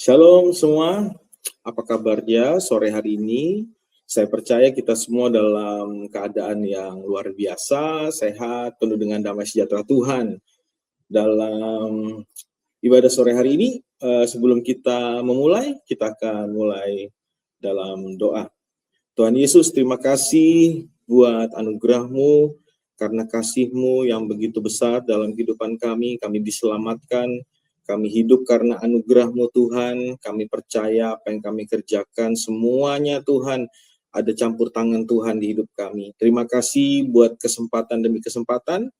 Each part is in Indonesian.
Shalom semua, apa kabarnya sore hari ini? Saya percaya kita semua dalam keadaan yang luar biasa, sehat, penuh dengan damai sejahtera Tuhan. Dalam ibadah sore hari ini, sebelum kita memulai, kita akan mulai dalam doa. Tuhan Yesus, terima kasih buat anugerah-Mu, karena kasih-Mu yang begitu besar dalam kehidupan kami diselamatkan. Kami hidup karena anugerah-Mu Tuhan, kami percaya apa yang kami kerjakan, semuanya Tuhan, ada campur tangan Tuhan di hidup kami. Terima kasih buat kesempatan demi kesempatan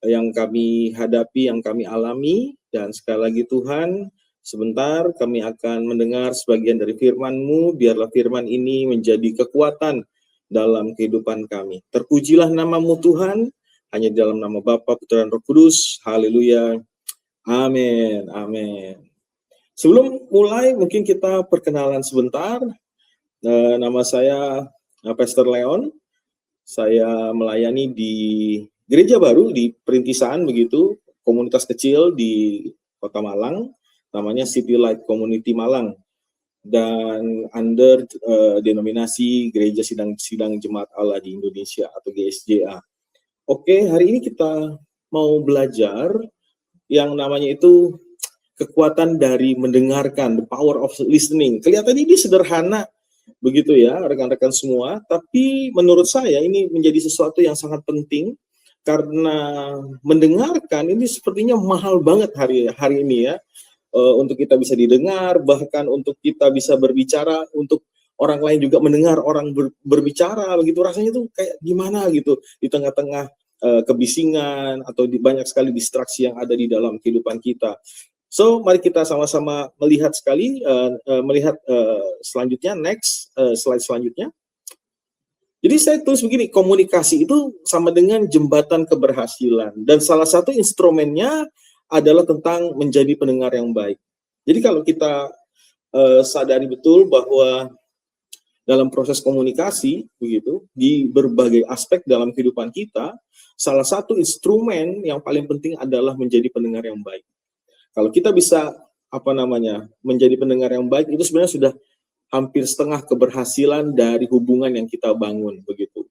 yang kami hadapi, yang kami alami, dan sekali lagi Tuhan, sebentar kami akan mendengar sebagian dari firman-Mu, biarlah firman ini menjadi kekuatan dalam kehidupan kami. Terpujilah nama-Mu Tuhan, hanya dalam nama Bapa, Putra, dan Roh Kudus. Haleluya. Amin, amin. Sebelum mulai, mungkin kita perkenalan sebentar. Nama saya Pastor Leon. Saya melayani di gereja baru di Perintisan, begitu, komunitas kecil di Kota Malang, namanya City Light Community Malang, dan under denominasi Gereja Sidang Jemaat Allah di Indonesia atau GSJA. Oke, hari ini kita mau belajar yang namanya itu kekuatan dari mendengarkan, the power of listening. Kelihatannya ini sederhana, begitu ya rekan-rekan semua, tapi menurut saya ini menjadi sesuatu yang sangat penting, karena mendengarkan ini sepertinya mahal banget hari ini ya, untuk kita bisa didengar, bahkan untuk kita bisa berbicara, untuk orang lain juga mendengar orang berbicara, begitu rasanya tuh kayak gimana gitu di tengah-tengah kebisingan atau banyak sekali distraksi yang ada di dalam kehidupan kita. So, mari kita sama-sama melihat selanjutnya, slide selanjutnya. Jadi saya tulis begini, komunikasi itu sama dengan jembatan keberhasilan, dan salah satu instrumennya adalah tentang menjadi pendengar yang baik. Jadi kalau kita sadari betul bahwa dalam proses komunikasi, begitu, di berbagai aspek dalam kehidupan kita, salah satu instrumen yang paling penting adalah menjadi pendengar yang baik. Kalau kita bisa menjadi pendengar yang baik, itu sebenarnya sudah hampir setengah keberhasilan dari hubungan yang kita bangun, begitu.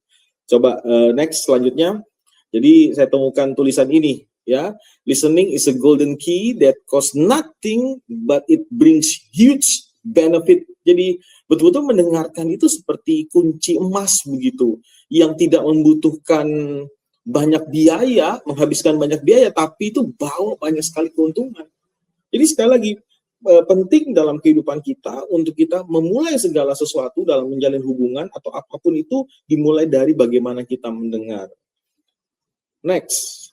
Coba next selanjutnya. Jadi saya temukan tulisan ini ya, listening is a golden key that costs nothing but it brings huge benefit. Jadi betul-betul mendengarkan itu seperti kunci emas, begitu, yang tidak membutuhkan banyak biaya, menghabiskan banyak biaya, tapi itu bawa banyak sekali keuntungan. Jadi sekali lagi, penting dalam kehidupan kita untuk kita memulai segala sesuatu dalam menjalin hubungan atau apapun itu dimulai dari bagaimana kita mendengar. Next.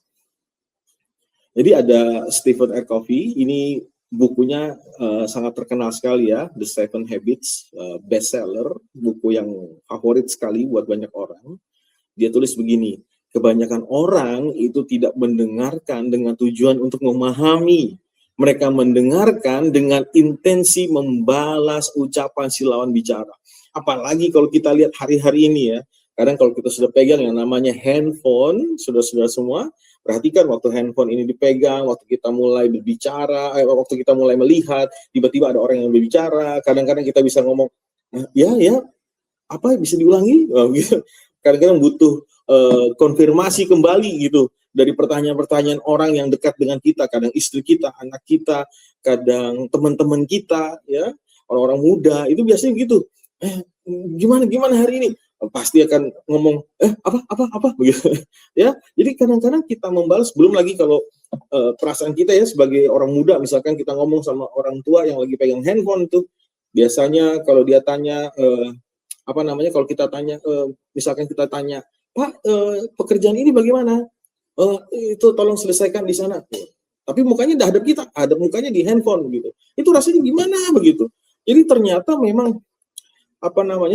Jadi ada Stephen R. Covey, ini bukunya sangat terkenal sekali ya, The 7 Habits, bestseller, buku yang favorit sekali buat banyak orang. Dia tulis begini, kebanyakan orang itu tidak mendengarkan dengan tujuan untuk memahami. Mereka mendengarkan dengan intensi membalas ucapan si lawan bicara. Apalagi kalau kita lihat hari-hari ini ya, kadang kalau kita sudah pegang yang namanya handphone, saudara-saudara semua, perhatikan waktu handphone ini dipegang, waktu kita mulai berbicara, waktu kita mulai melihat, tiba-tiba ada orang yang berbicara, kadang-kadang kita bisa ngomong, ya, apa bisa diulangi? Kadang-kadang butuh konfirmasi kembali gitu dari pertanyaan-pertanyaan orang yang dekat dengan kita, kadang istri kita, anak kita, kadang teman-teman kita, ya orang-orang muda itu biasanya gitu. Gimana hari ini? Pasti akan ngomong apa begitu ya. Jadi kadang-kadang kita membalas, belum lagi kalau perasaan kita ya sebagai orang muda, misalkan kita ngomong sama orang tua yang lagi pegang handphone tuh, biasanya kalau dia tanya kalau kita tanya, misalkan kita tanya, Pak, pekerjaan ini bagaimana? Itu tolong selesaikan di sana. Tapi mukanya dah hadap kita, hadap mukanya di handphone gitu. Itu rasanya gimana begitu? Jadi ternyata memang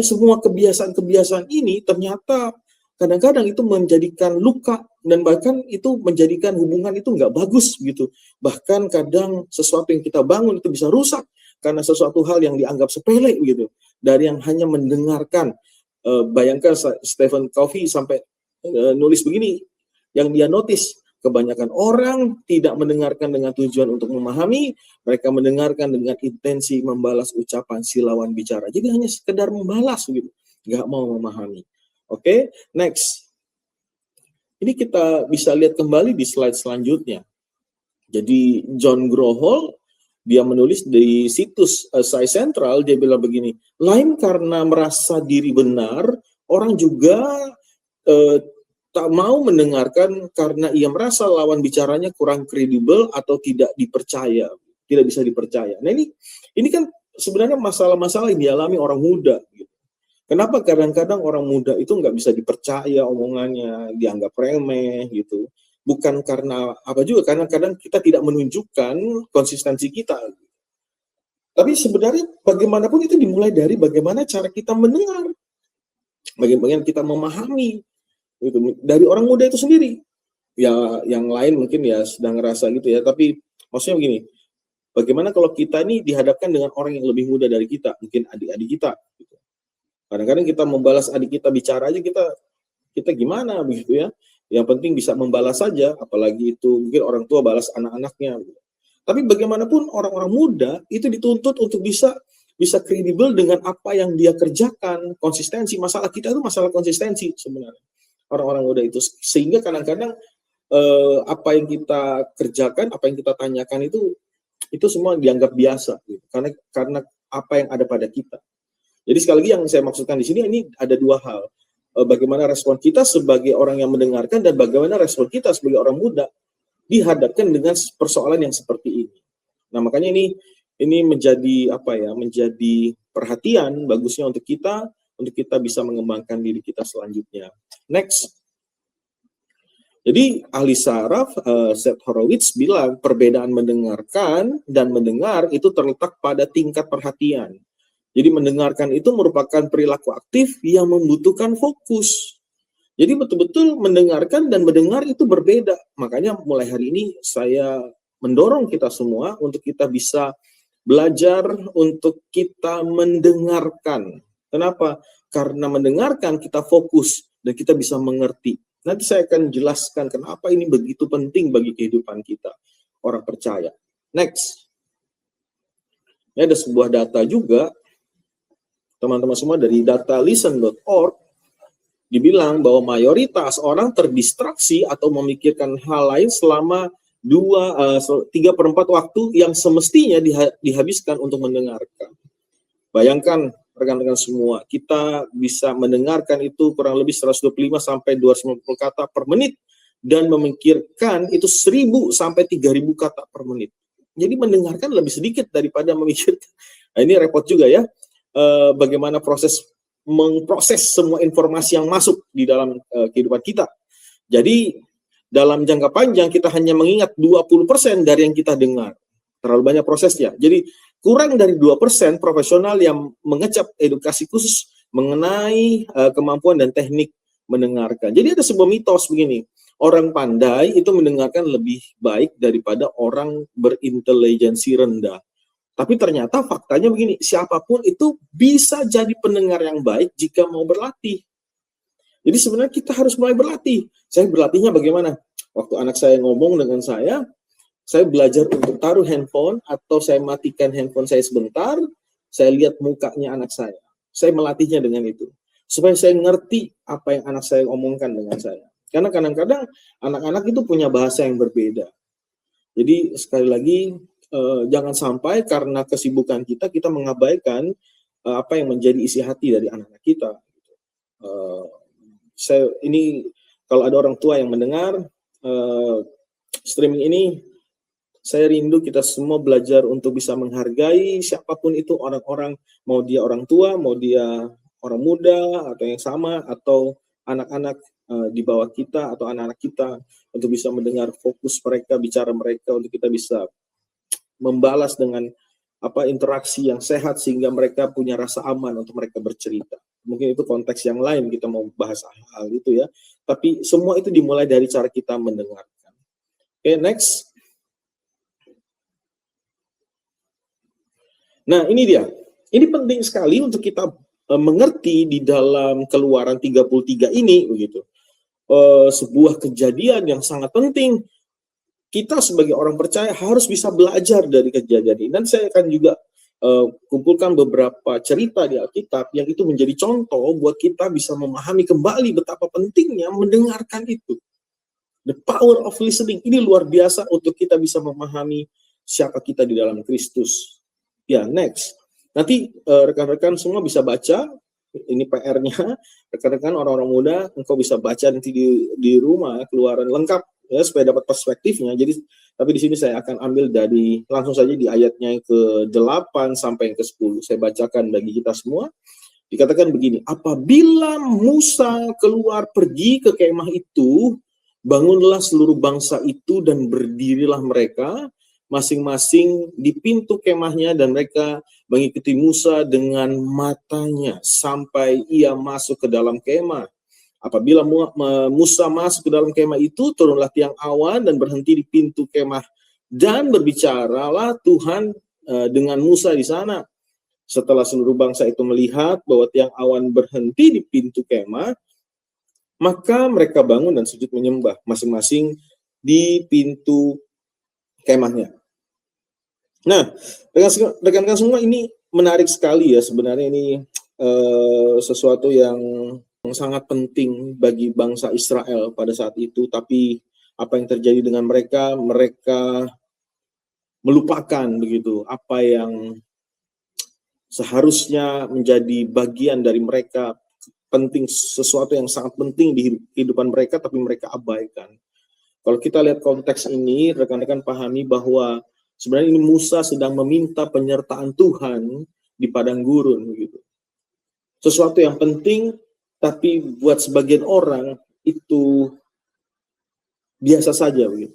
semua kebiasaan-kebiasaan ini ternyata kadang-kadang itu menjadikan luka, dan bahkan itu menjadikan hubungan itu nggak bagus gitu. Bahkan kadang sesuatu yang kita bangun itu bisa rusak karena sesuatu hal yang dianggap sepele gitu, dari yang hanya mendengarkan. Bayangkan Stephen Covey sampai nulis begini, yang dia notice, Kebanyakan orang tidak mendengarkan dengan tujuan untuk memahami, mereka mendengarkan dengan intensi membalas ucapan si lawan bicara. Jadi hanya sekedar membalas gitu, nggak mau memahami. Oke, next. Ini kita bisa lihat kembali di slide selanjutnya. Jadi John Grohol, dia menulis di situs Sai Central, dia bilang begini, lain karena merasa diri benar, orang juga tak mau mendengarkan karena ia merasa lawan bicaranya kurang kredibel atau tidak dipercaya, tidak bisa dipercaya. Nah ini kan sebenarnya masalah-masalah yang dialami orang muda. Gitu. Kenapa kadang-kadang orang muda itu nggak bisa dipercaya omongannya, dianggap remeh gitu. Bukan karena apa juga, kadang-kadang kita tidak menunjukkan konsistensi kita. Tapi sebenarnya bagaimanapun itu dimulai dari bagaimana cara kita mendengar, bagaimana kita memahami. Gitu. Dari orang muda itu sendiri. Ya, yang lain mungkin ya sedang ngerasa gitu ya, tapi maksudnya begini, bagaimana kalau kita ini dihadapkan dengan orang yang lebih muda dari kita, mungkin adik-adik kita. Gitu. Kadang-kadang kita membalas adik kita bicara aja kita gimana begitu ya. Yang penting bisa membalas saja, apalagi itu mungkin orang tua balas anak-anaknya. Gitu. Tapi bagaimanapun orang-orang muda itu dituntut untuk bisa kredibel dengan apa yang dia kerjakan, konsistensi. Masalah kita itu masalah konsistensi sebenarnya. Orang-orang muda itu, sehingga kadang-kadang apa yang kita kerjakan, apa yang kita tanyakan itu semua dianggap biasa, gitu. Karena apa yang ada pada kita. Jadi sekali lagi yang saya maksudkan di sini, ini ada dua hal, bagaimana respon kita sebagai orang yang mendengarkan dan bagaimana respon kita sebagai orang muda dihadapkan dengan persoalan yang seperti ini. Nah makanya ini menjadi menjadi perhatian bagusnya untuk kita bisa mengembangkan diri kita selanjutnya. Next. Jadi ahli saraf Seth Horowitz bilang perbedaan mendengarkan dan mendengar itu terletak pada tingkat perhatian. Jadi mendengarkan itu merupakan perilaku aktif yang membutuhkan fokus. Jadi betul-betul mendengarkan dan mendengar itu berbeda. Makanya mulai hari ini saya mendorong kita semua untuk kita bisa belajar untuk kita mendengarkan. Kenapa? Karena mendengarkan kita fokus dan kita bisa mengerti. Nanti saya akan jelaskan kenapa ini begitu penting bagi kehidupan kita, orang percaya. Next. Ini ada sebuah data juga, teman-teman semua, dari datalisten.org, dibilang bahwa mayoritas orang terdistraksi atau memikirkan hal lain selama 3/4 waktu yang semestinya dihabiskan untuk mendengarkan. Bayangkan rekan-rekan semua, kita bisa mendengarkan itu kurang lebih 125 sampai 250 kata per menit dan memikirkan itu 1.000 sampai 3.000 kata per menit. Jadi mendengarkan lebih sedikit daripada memikirkan. Nah, ini repot juga ya, bagaimana memproses semua informasi yang masuk di dalam kehidupan kita. Jadi dalam jangka panjang kita hanya mengingat 20% dari yang kita dengar. Terlalu banyak prosesnya. Jadi kurang dari 2% profesional yang mengecap edukasi khusus mengenai kemampuan dan teknik mendengarkan. Jadi ada sebuah mitos begini, orang pandai itu mendengarkan lebih baik daripada orang berintelijensi rendah. Tapi ternyata faktanya begini, siapapun itu bisa jadi pendengar yang baik jika mau berlatih. Jadi sebenarnya kita harus mulai berlatih. Saya berlatihnya bagaimana? Waktu anak saya ngomong dengan saya belajar untuk taruh handphone atau saya matikan handphone saya sebentar, saya lihat mukanya anak saya. Saya melatihnya dengan itu. Supaya saya ngerti apa yang anak saya omongkan dengan saya. Karena kadang-kadang anak-anak itu punya bahasa yang berbeda. Jadi sekali lagi, jangan sampai karena kesibukan kita mengabaikan apa yang menjadi isi hati dari anak-anak kita. Ini kalau ada orang tua yang mendengar streaming ini, saya rindu kita semua belajar untuk bisa menghargai siapapun itu orang-orang, mau dia orang tua, mau dia orang muda, atau yang sama, atau anak-anak di bawah kita, atau anak-anak kita, untuk bisa mendengar fokus mereka, bicara mereka, untuk kita bisa membalas dengan interaksi yang sehat, sehingga mereka punya rasa aman untuk mereka bercerita. Mungkin itu konteks yang lain, kita mau bahas hal itu ya, tapi semua itu dimulai dari cara kita mendengarkan. Oke, next. Nah, ini dia. Ini penting sekali untuk kita mengerti di dalam Keluaran 33 ini, begitu. Sebuah kejadian yang sangat penting kita sebagai orang percaya harus bisa belajar dari kejadian ini. Dan saya akan juga kumpulkan beberapa cerita di Alkitab yang itu menjadi contoh buat kita bisa memahami kembali betapa pentingnya mendengarkan itu. The power of listening ini luar biasa untuk kita bisa memahami siapa kita di dalam Kristus. Ya, next. Nanti rekan-rekan semua bisa baca, ini PR-nya, rekan-rekan orang-orang muda, engkau bisa baca nanti di rumah, keluaran lengkap, ya, supaya dapat perspektifnya. Jadi, tapi di sini saya akan ambil dari, langsung saja di ayatnya yang ke-8 sampai yang ke-10. Saya bacakan bagi kita semua. Dikatakan begini, apabila Musa keluar pergi ke kemah itu, bangunlah seluruh bangsa itu dan berdirilah mereka masing-masing di pintu kemahnya, dan mereka mengikuti Musa dengan matanya sampai ia masuk ke dalam kemah. Apabila Musa masuk ke dalam kemah itu, turunlah tiang awan dan berhenti di pintu kemah, dan berbicaralah Tuhan dengan Musa di sana. Setelah seluruh bangsa itu melihat bahwa tiang awan berhenti di pintu kemah, maka mereka bangun dan sujud menyembah masing-masing di pintu kemahnya. Nah, rekan-rekan semua, ini menarik sekali ya, sebenarnya ini sesuatu yang sangat penting bagi bangsa Israel pada saat itu. Tapi apa yang terjadi dengan mereka melupakan begitu apa yang seharusnya menjadi bagian dari mereka, penting, sesuatu yang sangat penting di kehidupan mereka, tapi mereka abaikan. Kalau kita lihat konteks ini, rekan-rekan pahami bahwa sebenarnya ini Musa sedang meminta penyertaan Tuhan di padang gurun begitu. Sesuatu yang penting, tapi buat sebagian orang itu biasa saja begitu.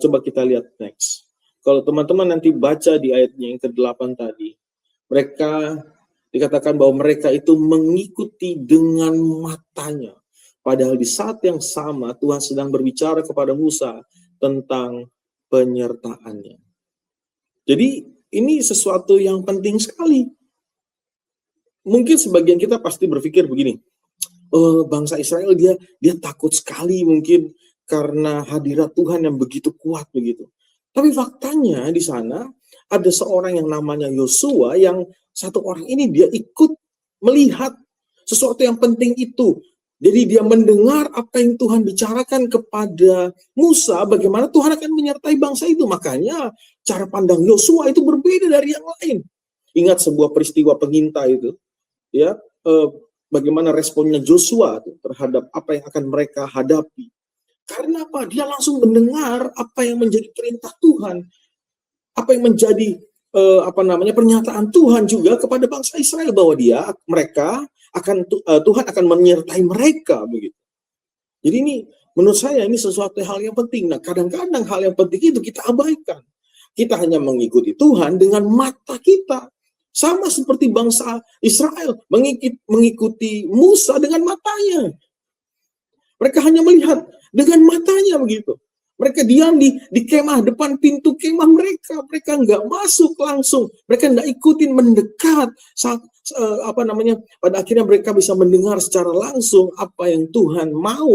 Coba kita lihat next. Kalau teman-teman nanti baca di ayatnya yang ke-8 tadi, mereka dikatakan bahwa mereka itu mengikuti dengan matanya. Padahal di saat yang sama Tuhan sedang berbicara kepada Musa tentang penyertaannya. Jadi ini sesuatu yang penting sekali. Mungkin sebagian kita pasti berpikir begini, bangsa Israel dia takut sekali mungkin karena hadirat Tuhan yang begitu kuat begitu. Tapi faktanya di sana ada seorang yang namanya Yosua, yang satu orang ini dia ikut melihat sesuatu yang penting itu. Jadi dia mendengar apa yang Tuhan bicarakan kepada Musa, bagaimana Tuhan akan menyertai bangsa itu. Makanya cara pandang Yosua itu berbeda dari yang lain. Ingat sebuah peristiwa pengintai itu, ya, bagaimana responnya Joshua terhadap apa yang akan mereka hadapi. Karena apa? Dia langsung mendengar apa yang menjadi perintah Tuhan, apa yang menjadi pernyataan Tuhan juga kepada bangsa Israel, bahwa Tuhan akan menyertai mereka begitu. Jadi ini menurut saya ini sesuatu hal yang penting. Nah, kadang-kadang hal yang penting itu kita abaikan. Kita hanya mengikuti Tuhan dengan mata kita. Sama seperti bangsa Israel mengikuti Musa dengan matanya. Mereka hanya melihat dengan matanya begitu. Mereka diam di kemah, depan pintu kemah mereka. Mereka nggak masuk langsung. Mereka nggak ikutin mendekat. Pada akhirnya mereka bisa mendengar secara langsung apa yang Tuhan mau,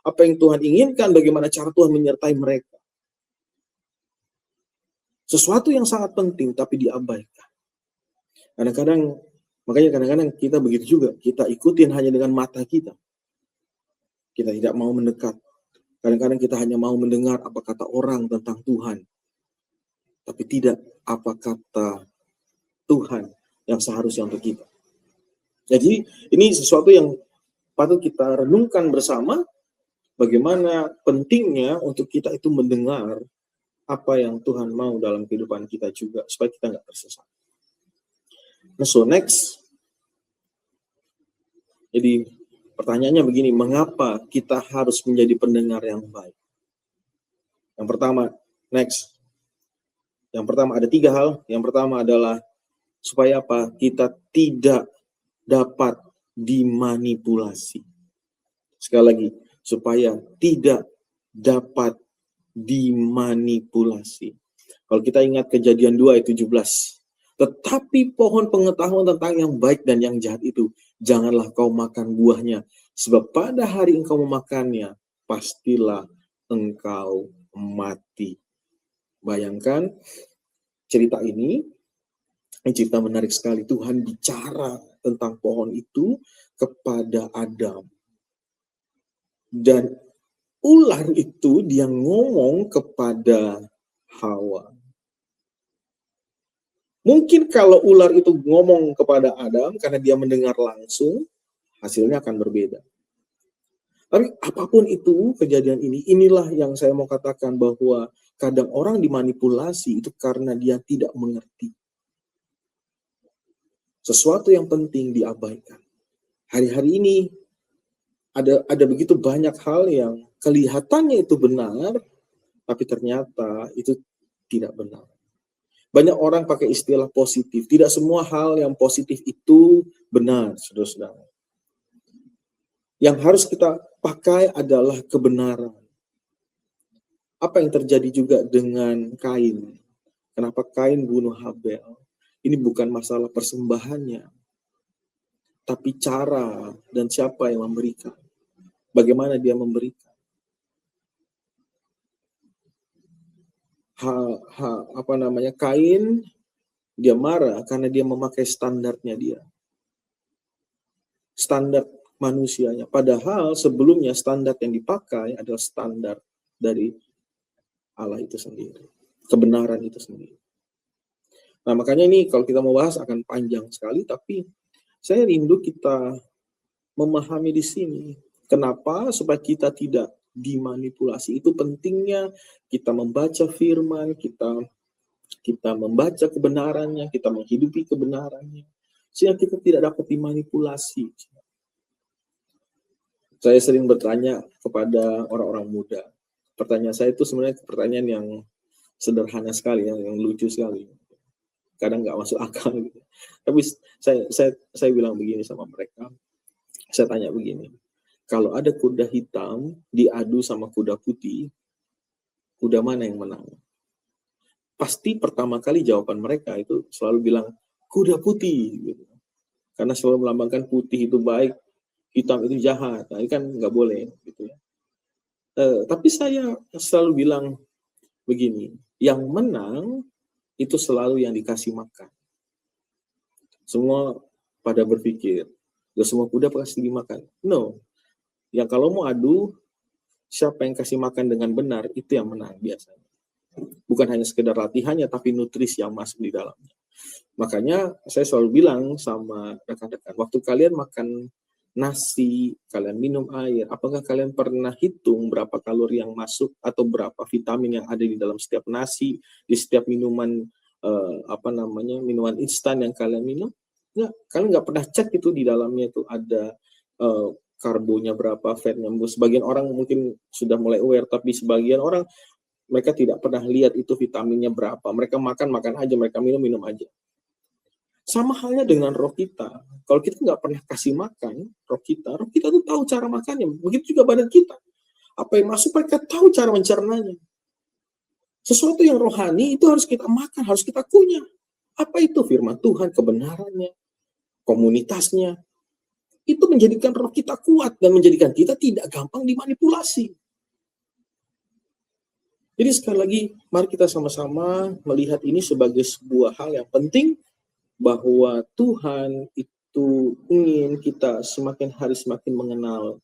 apa yang Tuhan inginkan, bagaimana cara Tuhan menyertai mereka. Sesuatu yang sangat penting tapi diabaikan. Kadang-kadang kita begitu juga. Kita ikutin hanya dengan mata kita. Kita tidak mau mendekat. Kadang-kadang kita hanya mau mendengar apa kata orang tentang Tuhan, tapi tidak apa kata Tuhan yang seharusnya untuk kita. Jadi ini sesuatu yang patut kita renungkan bersama, bagaimana pentingnya untuk kita itu mendengar apa yang Tuhan mau dalam kehidupan kita juga, supaya kita nggak tersesat. Nah, so next. Jadi pertanyaannya begini, mengapa kita harus menjadi pendengar yang baik? Yang pertama, next. Yang pertama ada 3 hal. Yang pertama adalah supaya apa? Kita tidak dapat dimanipulasi. Sekali lagi, supaya tidak dapat dimanipulasi. Kalau kita ingat Kejadian 2 ayat 17. Tetapi pohon pengetahuan tentang yang baik dan yang jahat itu, janganlah kau makan buahnya, sebab pada hari engkau memakannya, pastilah engkau mati. Bayangkan cerita ini cerita menarik sekali. Tuhan bicara tentang pohon itu kepada Adam. Dan ular itu dia ngomong kepada Hawa. Mungkin kalau ular itu ngomong kepada Adam karena dia mendengar langsung, hasilnya akan berbeda. Tapi apapun itu kejadian ini, inilah yang saya mau katakan bahwa kadang orang dimanipulasi itu karena dia tidak mengerti. Sesuatu yang penting diabaikan. Hari-hari ini ada begitu banyak hal yang kelihatannya itu benar, tapi ternyata itu tidak benar. Banyak orang pakai istilah positif. Tidak semua hal yang positif itu benar, saudara-saudara. Yang harus kita pakai adalah kebenaran. Apa yang terjadi juga dengan Kain? Kenapa Kain bunuh Habel? Ini bukan masalah persembahannya, tapi cara dan siapa yang memberikan. Bagaimana dia memberikan. Kain dia marah karena dia memakai standarnya dia. Standar manusianya. Padahal sebelumnya standar yang dipakai adalah standar dari Allah itu sendiri. Kebenaran itu sendiri. Nah, makanya ini kalau kita mau bahas akan panjang sekali, tapi saya rindu kita memahami di sini. Kenapa? Supaya kita tidak dimanipulasi. Itu pentingnya kita membaca firman, kita membaca kebenarannya, kita menghidupi kebenarannya, sehingga kita tidak dapat dimanipulasi. Saya sering bertanya kepada orang-orang muda. Pertanyaan saya itu sebenarnya pertanyaan yang sederhana sekali, yang lucu sekali. Kadang nggak masuk akal gitu. Tapi saya bilang begini sama mereka. Saya tanya begini. Kalau ada kuda hitam diadu sama kuda putih, kuda mana yang menang? Pasti pertama kali jawaban mereka itu selalu bilang kuda putih, gitu. Karena selalu melambangkan putih itu baik, hitam itu jahat. Nah, ini kan nggak boleh, gitu ya. Tapi saya selalu bilang begini, yang menang itu selalu yang dikasih makan. Semua pada berpikir, ya semua kuda pasti dimakan. No. Yang kalau mau adu, siapa yang kasih makan dengan benar, itu yang menang biasanya. Bukan hanya sekedar latihannya, tapi nutrisi yang masuk di dalamnya. Makanya saya selalu bilang sama rekan-rekan, waktu kalian makan nasi, kalian minum air, apakah kalian pernah hitung berapa kalori yang masuk atau berapa vitamin yang ada di dalam setiap nasi, di setiap minuman minuman instan yang kalian minum? Nggak, kalian nggak pernah cek itu di dalamnya itu ada karbonya berapa, fatnya. Sebagian orang mungkin sudah mulai aware, tapi sebagian orang mereka tidak pernah lihat itu vitaminnya berapa. Mereka makan aja, mereka minum aja. Sama halnya dengan roh kita. Kalau kita nggak pernah kasih makan roh kita tuh tahu cara makannya. Begitu juga badan kita. Apa yang masuk mereka tahu cara mencernanya. Sesuatu yang rohani itu harus kita makan, harus kita kunyah. Apa itu? Firman Tuhan, kebenarannya, komunitasnya. Itu menjadikan roh kita kuat dan menjadikan kita tidak gampang dimanipulasi. Jadi sekali lagi, mari kita sama-sama melihat ini sebagai sebuah hal yang penting, bahwa Tuhan itu ingin kita semakin hari semakin mengenal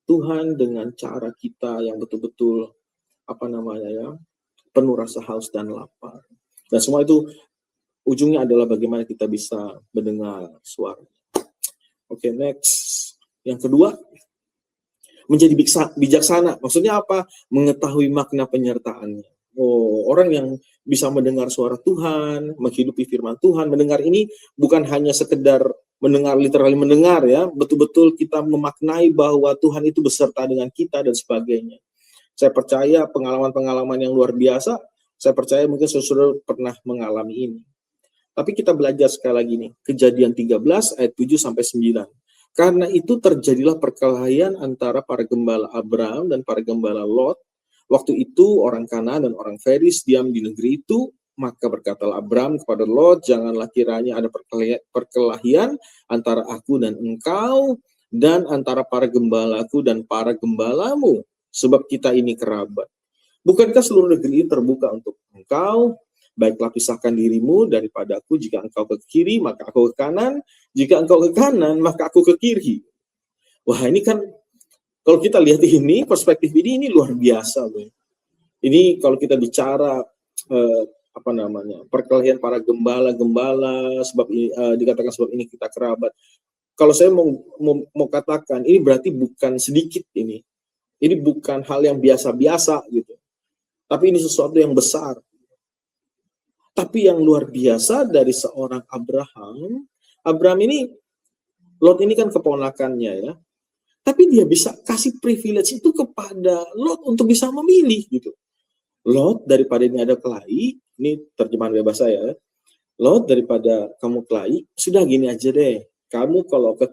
Tuhan dengan cara kita yang betul-betul penuh rasa haus dan lapar. Dan semua itu ujungnya adalah bagaimana kita bisa mendengar suara. Oke, next. Yang kedua, menjadi bijaksana. Maksudnya apa? Mengetahui makna penyertaannya. Orang yang bisa mendengar suara Tuhan, menghidupi firman Tuhan, mendengar ini bukan hanya sekedar mendengar, literally mendengar ya, betul-betul kita memaknai bahwa Tuhan itu beserta dengan kita dan sebagainya. Saya percaya pengalaman-pengalaman yang luar biasa, saya percaya mungkin saudara pernah mengalami ini. Tapi kita belajar sekali lagi nih, Kejadian 13 ayat 7 sampai 9. Karena itu terjadilah perkelahian antara para gembala Abraham dan para gembala Lot. Waktu itu orang Kanaan dan orang Feris diam di negeri itu, maka berkatalah Abraham kepada Lot, janganlah kiranya ada perkelahian antara aku dan engkau, dan antara para gembalaku dan para gembalamu, sebab kita ini kerabat. Bukankah seluruh negeri ini terbuka untuk engkau? Baiklah pisahkan dirimu daripadaku, jika engkau ke kiri, maka aku ke kanan. Jika engkau ke kanan, maka aku ke kiri. Wah, ini kan, kalau kita lihat ini, perspektif ini luar biasa. Loh. Ini kalau kita bicara, perkelahian para gembala-gembala, sebab ini, dikatakan sebab ini kita kerabat. Kalau saya mau katakan, ini berarti bukan sedikit ini. Ini bukan hal yang biasa-biasa gitu. Tapi ini sesuatu yang besar. Tapi yang luar biasa dari seorang Abraham ini, Lot ini kan keponakannya ya. Tapi dia bisa kasih privilege itu kepada Lot untuk bisa memilih gitu. Lot, daripada ini ada kelahi, ini terjemahan bebas saya. Lot, daripada kamu kelahi, sudah gini aja deh. Kamu kalau ke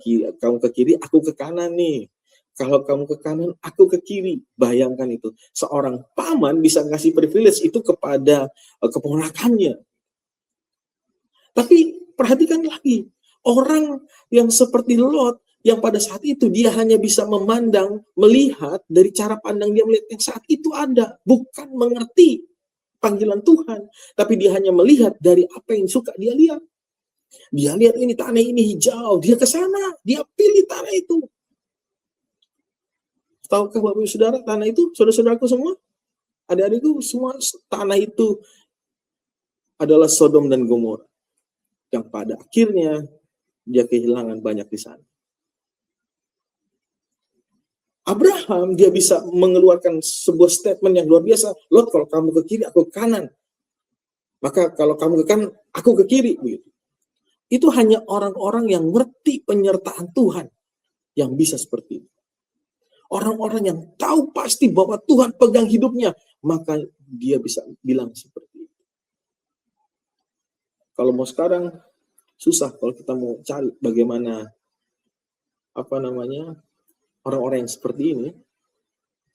kiri, aku ke kanan nih. Kalau kamu ke kanan, aku ke kiri. Bayangkan itu. Seorang paman bisa ngasih privilege itu kepada keponakannya. Tapi perhatikan lagi. Orang yang seperti Lot, yang pada saat itu dia hanya bisa memandang, melihat dari cara pandang dia melihat yang saat itu ada. Bukan mengerti panggilan Tuhan. Tapi dia hanya melihat dari apa yang suka dia lihat. Dia lihat ini tanah ini hijau. Dia ke sana. Dia pilih tanah itu. Tahukah Bapak Ibu Saudara, tanah itu, saudara-saudaraku semua, adik-adikku semua, tanah itu adalah Sodom dan Gomora. Yang pada akhirnya dia kehilangan banyak di sana. Abraham, dia bisa mengeluarkan sebuah statement yang luar biasa. Lot, kalau kamu ke kiri, aku ke kanan. Maka kalau kamu ke kanan, aku ke kiri. Begitu. Itu hanya orang-orang yang ngerti penyertaan Tuhan yang bisa seperti itu. Orang-orang yang tahu pasti bahwa Tuhan pegang hidupnya, maka dia bisa bilang seperti itu. Kalau mau sekarang, susah kalau kita mau cari bagaimana orang-orang yang seperti ini.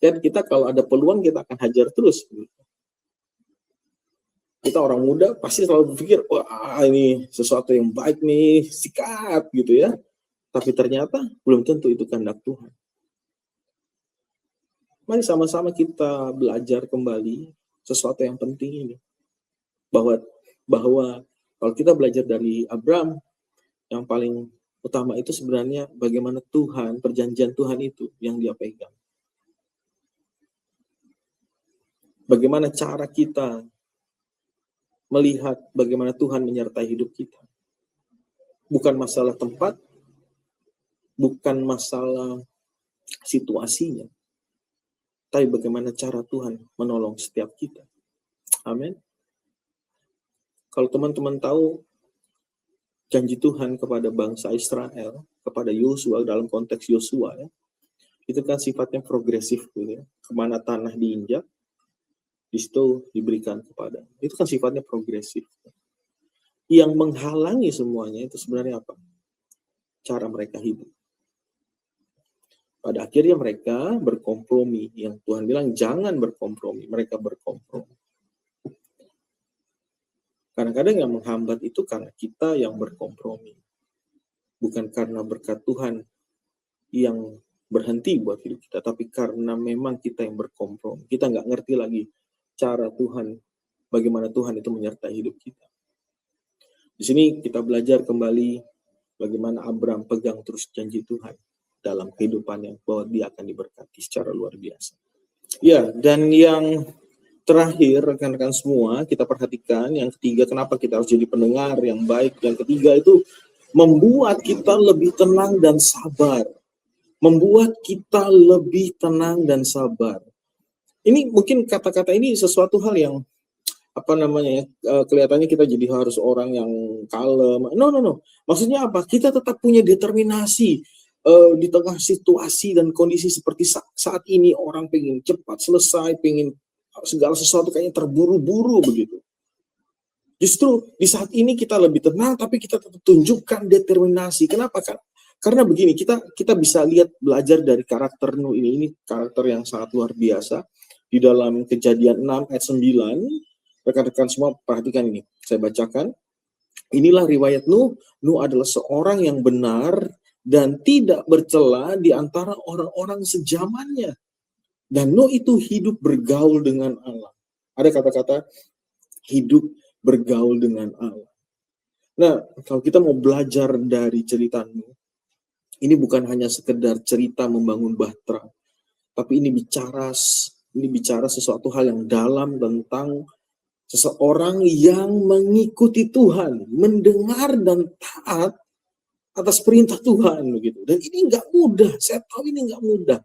Dan kita kalau ada peluang, kita akan hajar terus. Kita orang muda pasti selalu berpikir, wah ini sesuatu yang baik nih, sikat gitu ya. Tapi ternyata belum tentu itu kehendak Tuhan. Mari sama-sama kita belajar kembali sesuatu yang penting ini. Bahwa kalau kita belajar dari Abraham, yang paling utama itu sebenarnya bagaimana Tuhan, perjanjian Tuhan itu yang dia pegang. Bagaimana cara kita melihat bagaimana Tuhan menyertai hidup kita. Bukan masalah tempat, bukan masalah situasinya, tapi bagaimana cara Tuhan menolong setiap kita. Amin. Kalau teman-teman tahu janji Tuhan kepada bangsa Israel, kepada Yosua, dalam konteks Yosua ya, itu kan sifatnya progresif gitu ya. Kemana tanah diinjak, di situ diberikan kepada. Itu kan sifatnya progresif. Yang menghalangi semuanya itu sebenarnya apa? Cara mereka hidup. Pada akhirnya mereka berkompromi. Yang Tuhan bilang jangan berkompromi. Mereka berkompromi. Kadang-kadang yang menghambat itu karena kita yang berkompromi. Bukan karena berkat Tuhan yang berhenti buat hidup kita. Tapi karena memang kita yang berkompromi. Kita nggak ngerti lagi cara Tuhan. Bagaimana Tuhan itu menyertai hidup kita. Di sini kita belajar kembali bagaimana Abraham pegang terus janji Tuhan dalam kehidupannya, bahwa dia akan diberkati secara luar biasa. Ya, dan yang terakhir, rekan-rekan semua, kita perhatikan yang ketiga, kenapa kita harus jadi pendengar yang baik. Yang ketiga itu membuat kita lebih tenang dan sabar. Membuat kita lebih tenang dan sabar. Ini mungkin kata-kata ini sesuatu hal yang kelihatannya kita jadi harus orang yang kalem. No. Maksudnya apa? Kita tetap punya determinasi. Di tengah situasi dan kondisi seperti saat ini, orang pengen cepat selesai, pengen segala sesuatu kayaknya terburu-buru begitu. Justru di saat ini kita lebih tenang, tapi kita tetap tunjukkan determinasi. Kenapa? Karena begini, kita bisa lihat, belajar dari karakter Nuh ini karakter yang sangat luar biasa. Di dalam Kejadian 6 ayat 9, rekan-rekan semua perhatikan ini, saya bacakan. Inilah riwayat Nuh. Nuh adalah seorang yang benar dan tidak bercela di antara orang-orang sejamannya. Dan Nuh itu hidup bergaul dengan Allah. Ada kata-kata hidup bergaul dengan Allah. Nah, kalau kita mau belajar dari cerita Nuh, ini bukan hanya sekedar cerita membangun bahtera, tapi ini bicara sesuatu hal yang dalam tentang seseorang yang mengikuti Tuhan, mendengar dan taat atas perintah Tuhan begitu. Dan ini nggak mudah, saya tahu ini nggak mudah.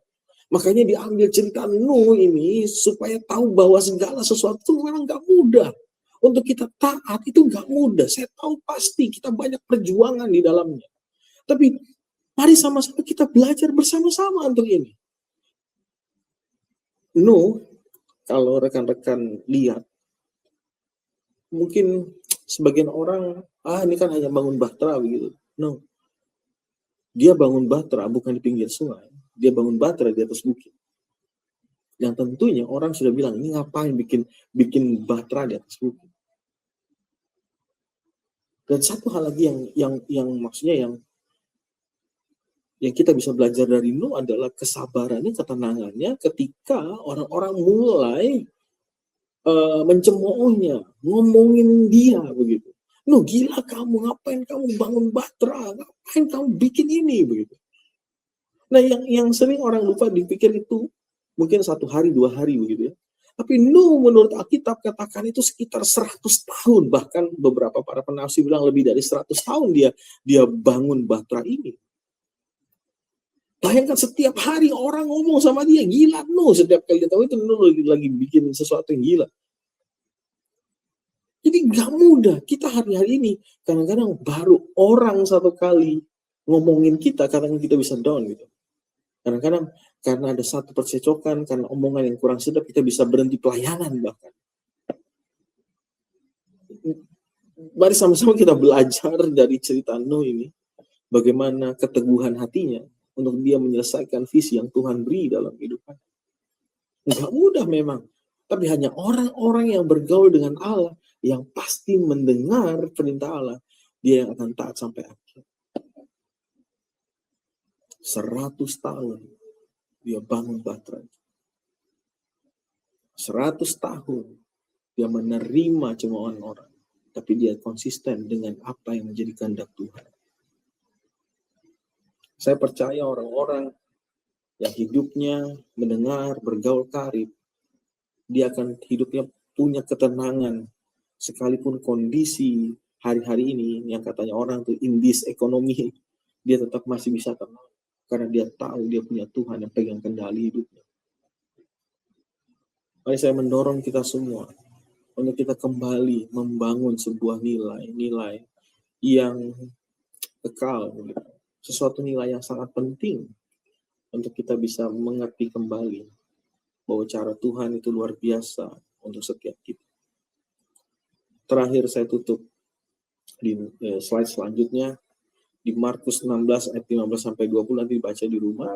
Makanya diambil cerita Nuh ini supaya tahu bahwa segala sesuatu memang nggak mudah. Untuk kita taat itu nggak mudah. Saya tahu pasti kita banyak perjuangan di dalamnya. Tapi mari sama-sama kita belajar bersama-sama untuk ini. Nuh, kalau rekan-rekan lihat, mungkin sebagian orang, ini kan hanya bangun bahtera begitu. No. Dia bangun bahtera bukan di pinggir sungai. Dia bangun bahtera di atas bukit. Yang tentunya orang sudah bilang, ini ngapain bikin bahtera di atas bukit. Dan satu hal lagi yang maksudnya yang kita bisa belajar dari Nuh adalah kesabarannya, ketenangannya ketika orang-orang mulai mencemoohnya, ngomongin dia begitu. Nuh, gila kamu, ngapain kamu bangun bahtera, ngapain kamu bikin ini begitu. Nah, yang sering orang lupa dipikir itu mungkin 1 hari 2 hari begitu ya. Tapi Nuh menurut Alkitab katakan itu sekitar 100 tahun, bahkan beberapa para penafsir bilang lebih dari 100 tahun dia bangun bahtera ini. Bayangkan setiap hari orang ngomong sama dia, gila Nuh, setiap kali dia tahu itu Nuh lagi bikin sesuatu yang gila. Jadi nggak mudah, kita hari-hari ini kadang-kadang baru orang satu kali ngomongin kita, kadang-kadang kita bisa down gitu. Kadang-kadang karena ada satu percecokan, karena omongan yang kurang sedap, kita bisa berhenti pelayanan bahkan. Mari sama-sama kita belajar dari cerita Nuh ini, bagaimana keteguhan hatinya untuk dia menyelesaikan visi yang Tuhan beri dalam kehidupan. Nggak mudah memang, tapi hanya orang-orang yang bergaul dengan Allah, yang pasti mendengar perintah Allah, dia yang akan taat sampai akhir. 100 tahun dia bangun bahtera. 100 tahun dia menerima cemoohan orang, tapi dia konsisten dengan apa yang menjadi kehendak Tuhan. Saya percaya orang-orang yang hidupnya mendengar, bergaul karib, dia akan hidupnya punya ketenangan, sekalipun kondisi hari-hari ini yang katanya orang tuh in this economy, dia tetap masih bisa tenang. Karena dia tahu dia punya Tuhan yang pegang kendali hidupnya. Mari saya mendorong kita semua untuk kita kembali membangun sebuah nilai yang kekal. Sesuatu nilai yang sangat penting untuk kita bisa mengerti kembali bahwa cara Tuhan itu luar biasa untuk setiap kita. Terakhir saya tutup di slide selanjutnya. Di Markus 16 ayat 15 sampai 20 nanti dibaca di rumah.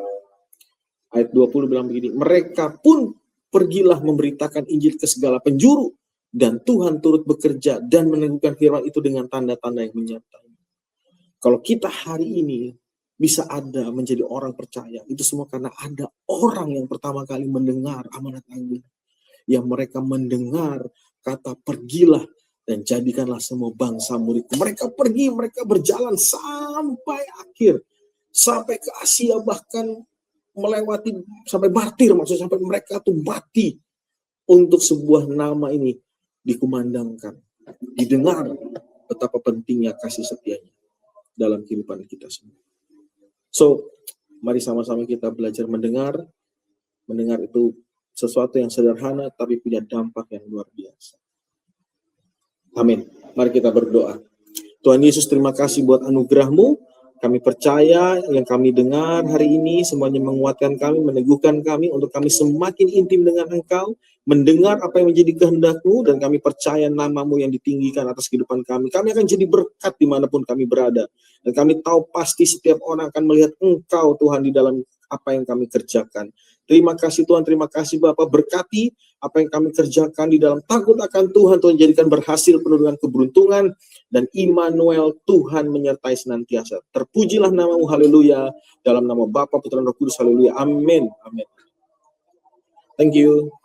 Ayat 20 bilang begini, mereka pun pergilah memberitakan Injil ke segala penjuru dan Tuhan turut bekerja dan meneguhkan firman itu dengan tanda-tanda yang menyertai. Kalau kita hari ini bisa ada menjadi orang percaya, itu semua karena ada orang yang pertama kali mendengar amanat agung. Yang mereka mendengar kata pergilah dan jadikanlah semua bangsa muridku. Mereka pergi, mereka berjalan sampai akhir. Sampai ke Asia, bahkan melewati sampai martir, maksudnya sampai mereka tuh mati untuk sebuah nama ini dikumandangkan. Didengar betapa pentingnya kasih setianya dalam kehidupan kita semua. So, mari sama-sama kita belajar mendengar. Mendengar itu sesuatu yang sederhana tapi punya dampak yang luar biasa. Amin. Mari kita berdoa. Tuhan Yesus, terima kasih buat anugerah-Mu. Kami percaya yang kami dengar hari ini semuanya menguatkan kami, meneguhkan kami untuk kami semakin intim dengan Engkau, mendengar apa yang menjadi kehendak-Mu, dan kami percaya nama-Mu yang ditinggikan atas kehidupan kami. Kami akan jadi berkat dimanapun kami berada. Dan kami tahu pasti setiap orang akan melihat Engkau Tuhan di dalam apa yang kami kerjakan. Terima kasih Tuhan, terima kasih Bapak, berkati apa yang kami kerjakan di dalam takut akan Tuhan. Tuhan jadikan berhasil penuh dengan keberuntungan, dan Immanuel, Tuhan menyertai senantiasa. Terpujilah nama-Mu, haleluya, dalam nama Bapa, Putra, dan Roh Kudus, haleluya, amin, amin. Thank you.